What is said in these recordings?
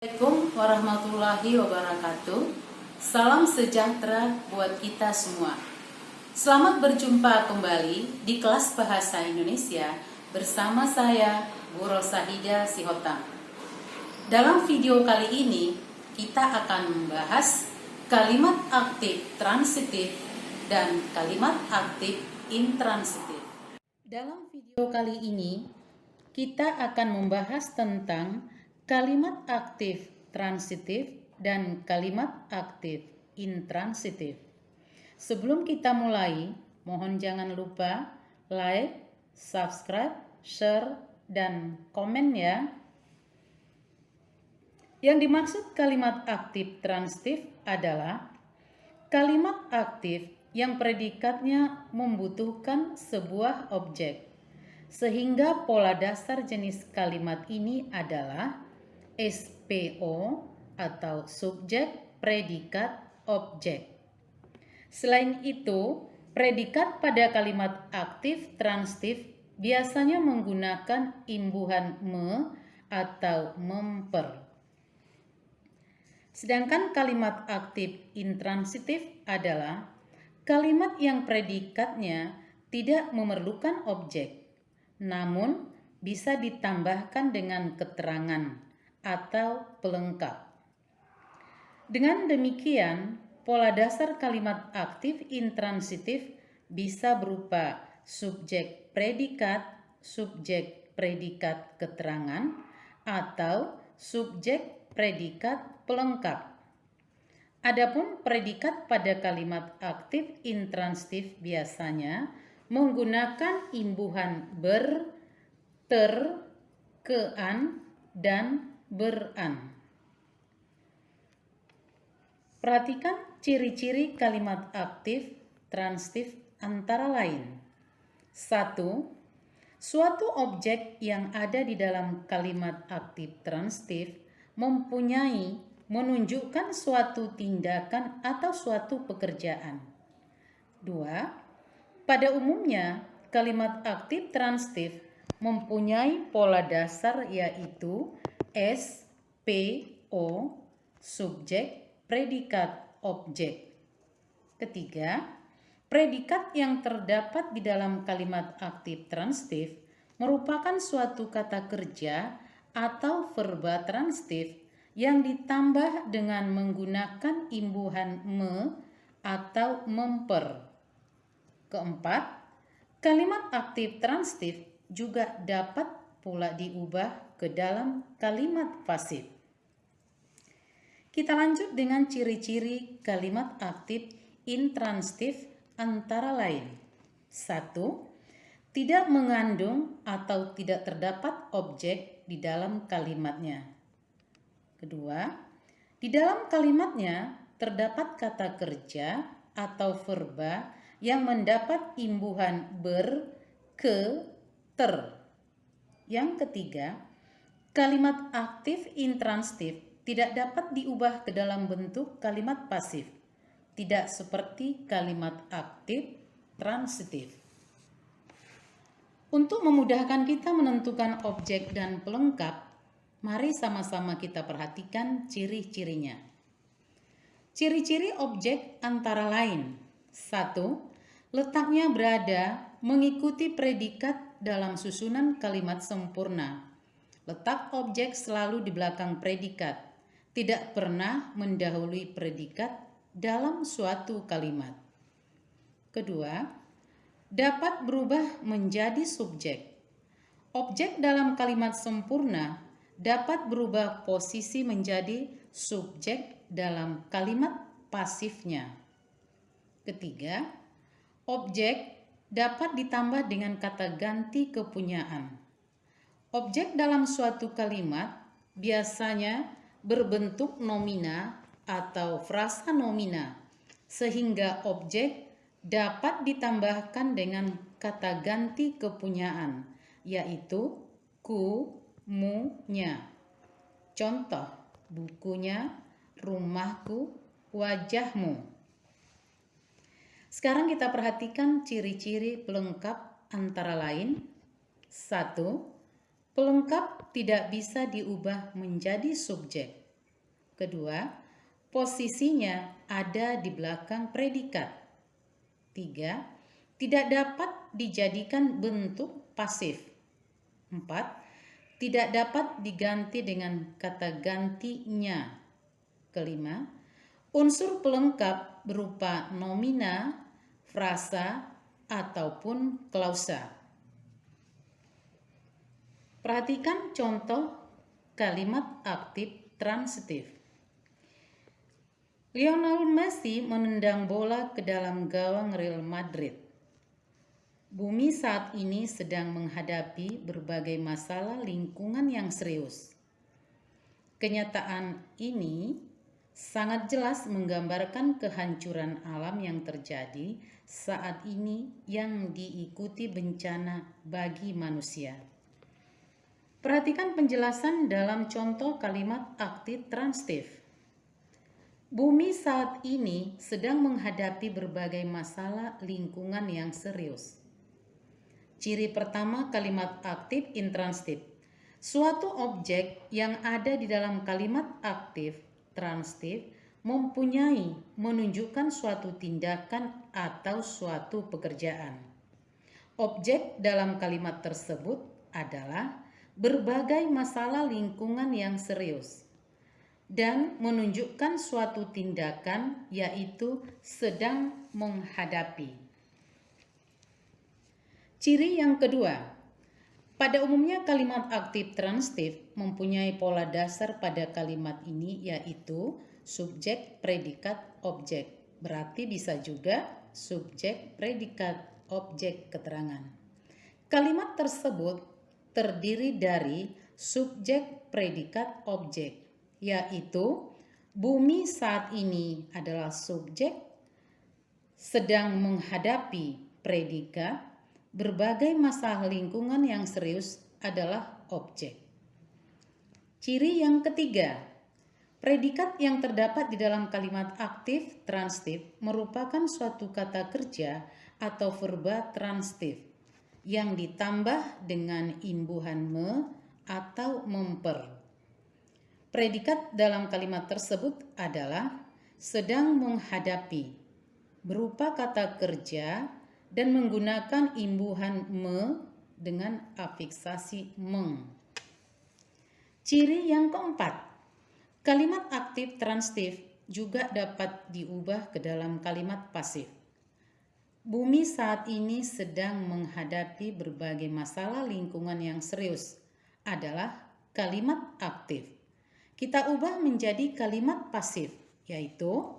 Assalamualaikum warahmatullahi wabarakatuh. Salam sejahtera buat kita semua. Selamat berjumpa kembali di kelas Bahasa Indonesia bersama saya, Bu Rosahida Sihotang. Dalam video kali ini, kita akan membahas kalimat aktif transitif dan kalimat aktif intransitif. Dalam video kali ini, kita akan membahas tentang kalimat aktif transitif dan kalimat aktif intransitif. Sebelum kita mulai, mohon jangan lupa like, subscribe, share, dan komen ya. Yang dimaksud kalimat aktif transitif adalah kalimat aktif yang predikatnya membutuhkan sebuah objek, sehingga pola dasar jenis kalimat ini adalah SPO atau subjek, predikat, objek. Selain itu, predikat pada kalimat aktif transitif biasanya menggunakan imbuhan me atau memper. Sedangkan kalimat aktif intransitif adalah kalimat yang predikatnya tidak memerlukan objek, namun bisa ditambahkan dengan keterangan atau pelengkap. Dengan demikian, pola dasar kalimat aktif intransitif bisa berupa subjek predikat, subjek predikat keterangan, atau subjek predikat pelengkap. Adapun predikat pada kalimat aktif intransitif biasanya menggunakan imbuhan ber, ter, kean, dan beran. Perhatikan ciri-ciri kalimat aktif transitif antara lain. 1. Suatu objek yang ada di dalam kalimat aktif transitif menunjukkan suatu tindakan atau suatu pekerjaan. 2. Pada umumnya, kalimat aktif transitif mempunyai pola dasar yaitu SPO, subjek, predikat, objek. Ketiga, predikat yang terdapat di dalam kalimat aktif transitif merupakan suatu kata kerja atau verba transitif yang ditambah dengan menggunakan imbuhan me atau memper. Keempat, kalimat aktif transitif juga dapat pula diubah ke dalam kalimat pasif. Kita lanjut dengan ciri-ciri kalimat aktif intransitif antara lain. 1. Tidak mengandung atau tidak terdapat objek di dalam kalimatnya. Kedua, di dalam kalimatnya terdapat kata kerja atau verba yang mendapat imbuhan ber, ke, ter. Yang ketiga, kalimat aktif intransitif tidak dapat diubah ke dalam bentuk kalimat pasif, tidak seperti kalimat aktif transitif. Untuk memudahkan kita menentukan objek dan pelengkap, mari sama-sama kita perhatikan ciri-cirinya. Ciri-ciri objek antara lain. 1. Letaknya berada mengikuti predikat dalam susunan kalimat sempurna. Letak objek selalu di belakang predikat, tidak pernah mendahului predikat dalam suatu kalimat. Kedua, dapat berubah menjadi subjek. Objek dalam kalimat sempurna dapat berubah posisi menjadi subjek dalam kalimat pasifnya. Ketiga, objek dapat ditambah dengan kata ganti kepunyaan. Objek dalam suatu kalimat biasanya berbentuk nomina atau frasa nomina, sehingga objek dapat ditambahkan dengan kata ganti kepunyaan, yaitu ku, mu, nya. Contoh, bukunya, rumahku, wajahmu. Sekarang kita perhatikan ciri-ciri pelengkap antara lain. 1. Pelengkap tidak bisa diubah menjadi subjek. Kedua, posisinya ada di belakang predikat. 3. Tidak dapat dijadikan bentuk pasif. 4. Tidak dapat diganti dengan kata gantinya. Kelima, unsur pelengkap berupa nomina, frasa, ataupun klausa. Perhatikan contoh kalimat aktif transitif. Lionel Messi menendang bola ke dalam gawang Real Madrid. Bumi saat ini sedang menghadapi berbagai masalah lingkungan yang serius. Kenyataan ini sangat jelas menggambarkan kehancuran alam yang terjadi saat ini yang diikuti bencana bagi manusia. Perhatikan penjelasan dalam contoh kalimat aktif transitif. Bumi saat ini sedang menghadapi berbagai masalah lingkungan yang serius. Ciri pertama kalimat aktif intransitif. Suatu objek yang ada di dalam kalimat aktif transitif menunjukkan suatu tindakan atau suatu pekerjaan. Objek dalam kalimat tersebut adalah berbagai masalah lingkungan yang serius dan menunjukkan suatu tindakan, yaitu sedang menghadapi. Ciri yang kedua, pada umumnya kalimat aktif transitif mempunyai pola dasar pada kalimat ini, yaitu subjek, predikat, objek. Berarti bisa juga subjek, predikat, objek keterangan. Kalimat tersebut terdiri dari subjek, predikat, objek, yaitu bumi saat ini adalah subjek, sedang menghadapi predikat, berbagai masalah lingkungan yang serius adalah objek. Ciri yang ketiga, predikat yang terdapat di dalam kalimat aktif transitif merupakan suatu kata kerja atau verba transitif yang ditambah dengan imbuhan me atau memper. Predikat dalam kalimat tersebut adalah sedang menghadapi, berupa kata kerja dan menggunakan imbuhan me dengan afiksasi meng. Ciri yang keempat, kalimat aktif transitif juga dapat diubah ke dalam kalimat pasif. Bumi saat ini sedang menghadapi berbagai masalah lingkungan yang serius adalah kalimat aktif. Kita ubah menjadi kalimat pasif, yaitu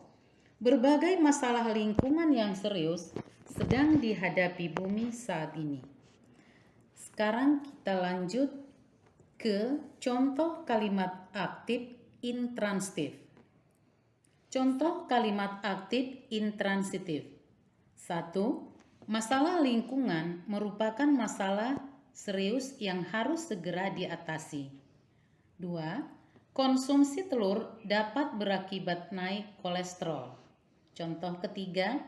berbagai masalah lingkungan yang serius sedang dihadapi bumi saat ini. Sekarang kita lanjut ke contoh kalimat aktif intransitif. Contoh kalimat aktif intransitif. 1. Masalah lingkungan merupakan masalah serius yang harus segera diatasi. 2. Konsumsi telur dapat berakibat naik kolesterol. Contoh ketiga,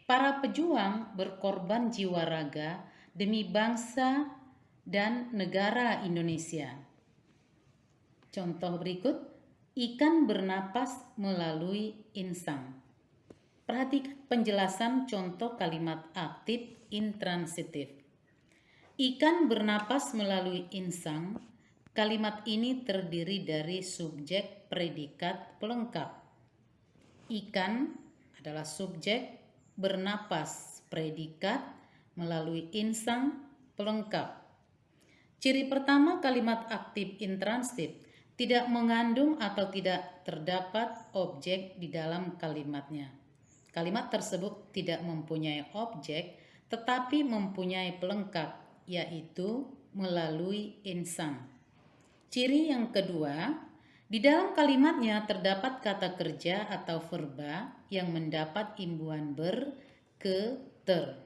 para pejuang berkorban jiwa raga demi bangsa dan negara Indonesia. Contoh berikut, ikan bernapas melalui insang. Perhatikan penjelasan contoh kalimat aktif intransitif. Ikan bernapas melalui insang. Kalimat ini terdiri dari subjek, predikat, pelengkap. Ikan adalah subjek, bernapas, predikat, melalui insang, pelengkap. Ciri pertama kalimat aktif intransitif tidak mengandung atau tidak terdapat objek di dalam kalimatnya. Kalimat tersebut tidak mempunyai objek tetapi mempunyai pelengkap, yaitu melalui insang. Ciri yang kedua, di dalam kalimatnya terdapat kata kerja atau verba yang mendapat imbuhan ber, ke, ter.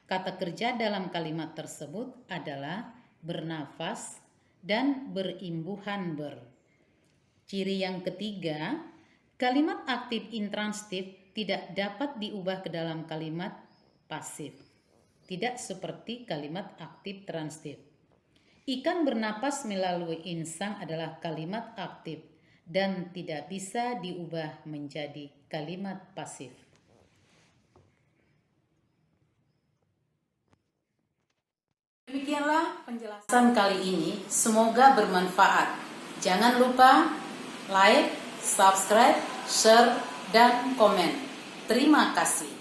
Kata kerja dalam kalimat tersebut adalah bernafas dan berimbuhan ber. Ciri yang ketiga, kalimat aktif intransitif tidak dapat diubah ke dalam kalimat pasif. Tidak seperti kalimat aktif transitif. Ikan bernapas melalui insang adalah kalimat aktif dan tidak bisa diubah menjadi kalimat pasif. Demikianlah penjelasan kali ini, semoga bermanfaat. Jangan lupa like, subscribe, share, dan komen. Terima kasih.